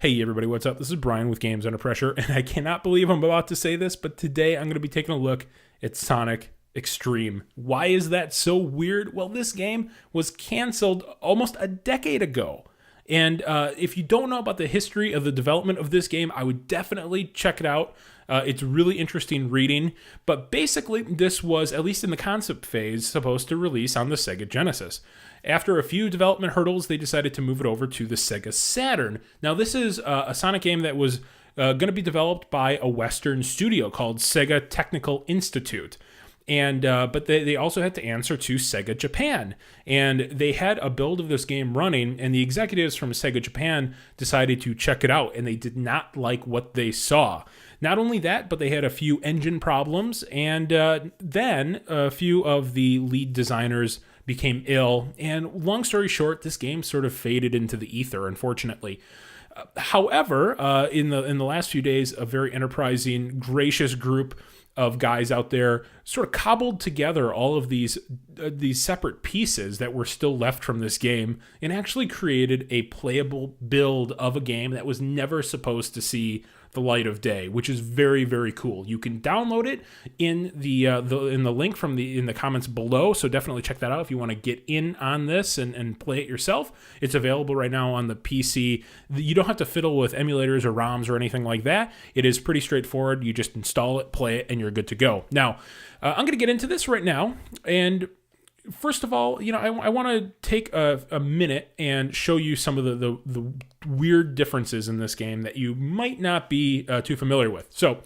Hey everybody, what's up? This is Brian with Games Under Pressure, and I cannot believe I'm about to say this, but today I'm going to be taking a look at Sonic X-Treme. Why is that so weird? Well, this game was canceled almost a decade ago. And if you don't know about the history of the development of this game, I would definitely check it out. It's really interesting reading. But basically, this was, at least in the concept phase, supposed to release on the Sega Genesis. After a few development hurdles, they decided to move it over to the Sega Saturn. Now, this is a Sonic game that was going to be developed by a Western studio called Sega Technical Institute. And but they also had to answer to Sega Japan. And they had a build of this game running, and the executives from Sega Japan decided to check it out, and they did not like what they saw. Not only that, but they had a few engine problems, and then a few of the lead designers became ill. And long story short, this game sort of faded into the ether, unfortunately. However, in the last few days, a very enterprising, gracious group of guys out there sort of cobbled together all of these separate pieces that were still left from this game and actually created a playable build of a game that was never supposed to see the light of day, which is very, very cool. You can download it in the link in the comments below, so definitely check that out if you want to get in on this and play it yourself. It's available right now on the PC. You don't have to fiddle with emulators or ROMs or anything like that. It is pretty straightforward. You just install it, play it, and you're good to go. Now, I'm going to get into this right now, and first of all, I want to take a minute and show you some of the weird differences in this game that you might not be too familiar with. So,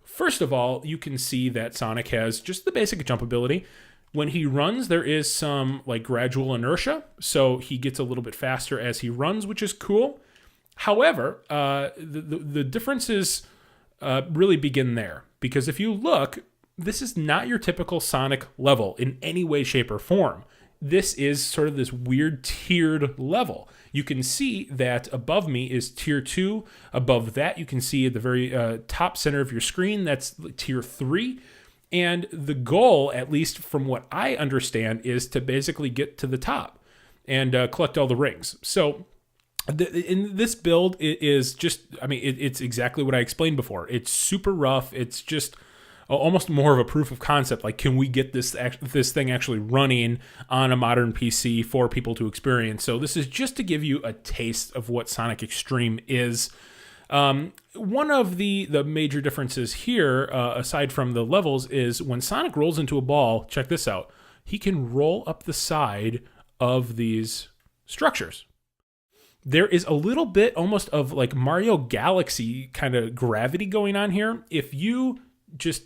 first of all, you can see that Sonic has just the basic jump ability. When he runs, there is some gradual inertia, so he gets a little bit faster as he runs, which is cool. However, the differences really begin there, because if you look, this is not your typical Sonic level in any way, shape, or form. This is sort of this weird tiered level. You can see that above me is tier 2. Above that, you can see at the very top center of your screen, that's tier 3. And the goal, at least from what I understand, is to basically get to the top and collect all the rings. So in this build, it is just, it's exactly what I explained before. It's super rough. It's just almost more of a proof of concept. Like, can we get this thing actually running on a modern PC for people to experience? So this is just to give you a taste of what Sonic X-Treme is. One of the major differences here, aside from the levels, is when Sonic rolls into a ball, check this out, he can roll up the side of these structures. There is a little bit almost of like Mario Galaxy kind of gravity going on here. If you just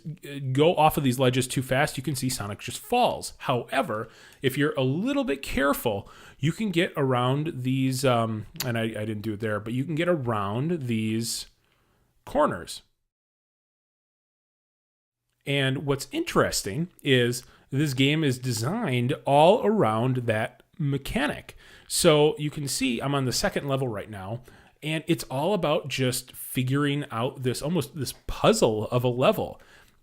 go off of these ledges too fast, you can see Sonic just falls. However, if you're a little bit careful, you can get around these, and I didn't do it there, but you can get around these corners. And what's interesting is this game is designed all around that mechanic. So you can see I'm on the second level right now, and it's all about just figuring out this puzzle of a level.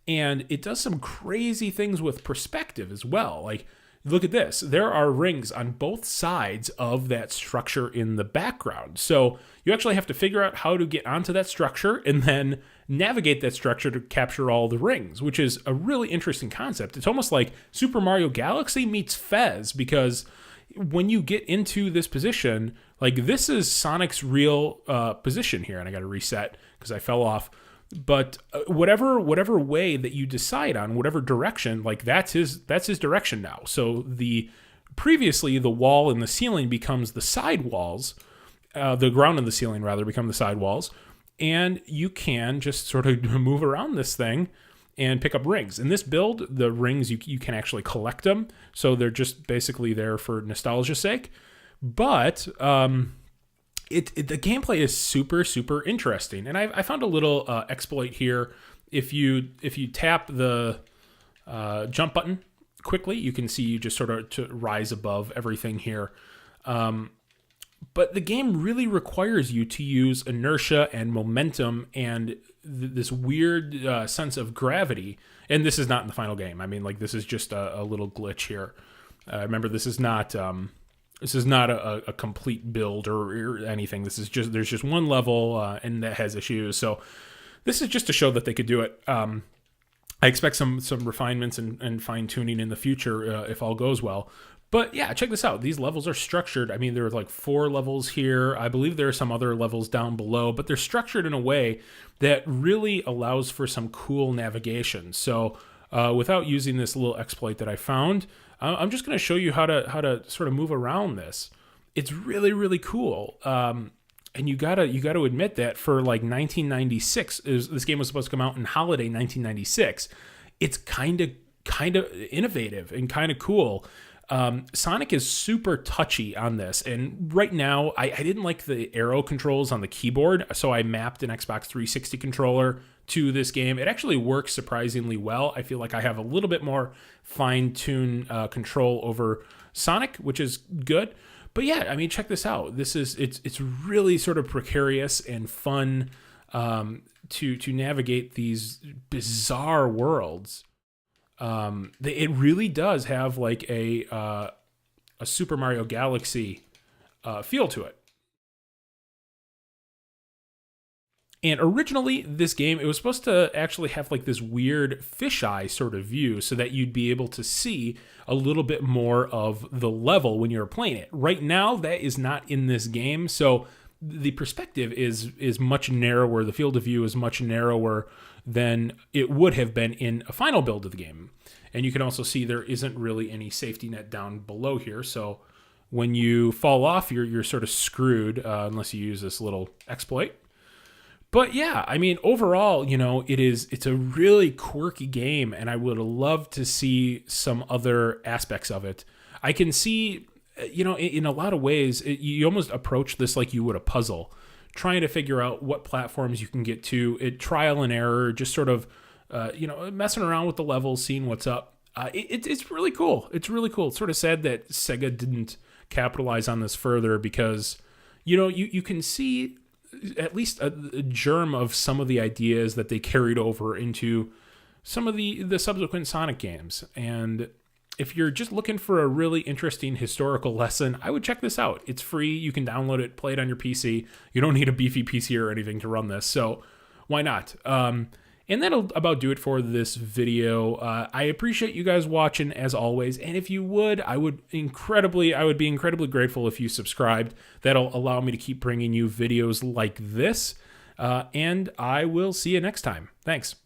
And it does some crazy things with perspective as well. Like, look at this. There are rings on both sides of that structure in the background. So you actually have to figure out how to get onto that structure and then navigate that structure to capture all the rings, which is a really interesting concept. It's almost like Super Mario Galaxy meets Fez, because when you get into this position, this is Sonic's real position here, and I got to reset because I fell off. But whatever way that you decide on, whatever direction, that's his direction now. So previously the wall and the ceiling becomes the side walls, the ground and the ceiling rather become the side walls, and you can just sort of move around this thing and pick up rings. In this build, the rings, you can actually collect them, so they're just basically there for nostalgia's sake. But the gameplay is super, super interesting, and I found a little exploit here. If you tap the jump button quickly, you can see you just sort of to rise above everything here. But the game really requires you to use inertia and momentum and this weird sense of gravity. And this is not in the final game. This is just a little glitch here. Remember, this is not This is not a complete build or anything. This is just, there's just one level and that has issues. So this is just to show that they could do it. I expect some refinements and fine tuning in the future if all goes well. But yeah, check this out. These levels are structured. I mean, there are like 4 levels here. I believe there are some other levels down below, but they're structured in a way that really allows for some cool navigation. So without using this little exploit that I found, I'm just going to show you how to sort of move around this. It's really, really cool. And you gotta admit that for like 1996, this game was supposed to come out in holiday 1996. It's kind of innovative and kind of cool. Sonic is super touchy on this, and right now I didn't like the arrow controls on the keyboard, so I mapped an Xbox 360 controller to this game. It actually works surprisingly well. I feel like I have a little bit more fine-tuned control over Sonic, which is good. But yeah, I mean, check this out. It's really sort of precarious and fun to navigate these bizarre worlds. It really does have like a Super Mario Galaxy feel to it. And originally, this game, it was supposed to actually have like this weird fisheye sort of view so that you'd be able to see a little bit more of the level when you're playing it. Right now, that is not in this game, so the perspective is much narrower. The field of view is much narrower than it would have been in a final build of the game. And you can also see there isn't really any safety net down below here, so when you fall off, you're sort of screwed unless you use this little exploit. But yeah, I mean, overall, you know, it's a really quirky game, and I would love to see some other aspects of it. I can see, you know, in a lot of ways, you almost approach this like you would a puzzle, trying to figure out what platforms you can get to, trial and error, just sort of, you know, messing around with the levels, seeing what's up. It's really cool. It's really cool. It's sort of sad that Sega didn't capitalize on this further because, you know, you can see at least a germ of some of the ideas that they carried over into some of the subsequent Sonic games. And if you're just looking for a really interesting historical lesson, I would check this out. It's free. You can download it, play it on your PC. You don't need a beefy PC or anything to run this, so why not? And that'll about do it for this video. I appreciate you guys watching as always, and if you would, I would be incredibly grateful if you subscribed. That'll allow me to keep bringing you videos like this, and I will see you next time. Thanks.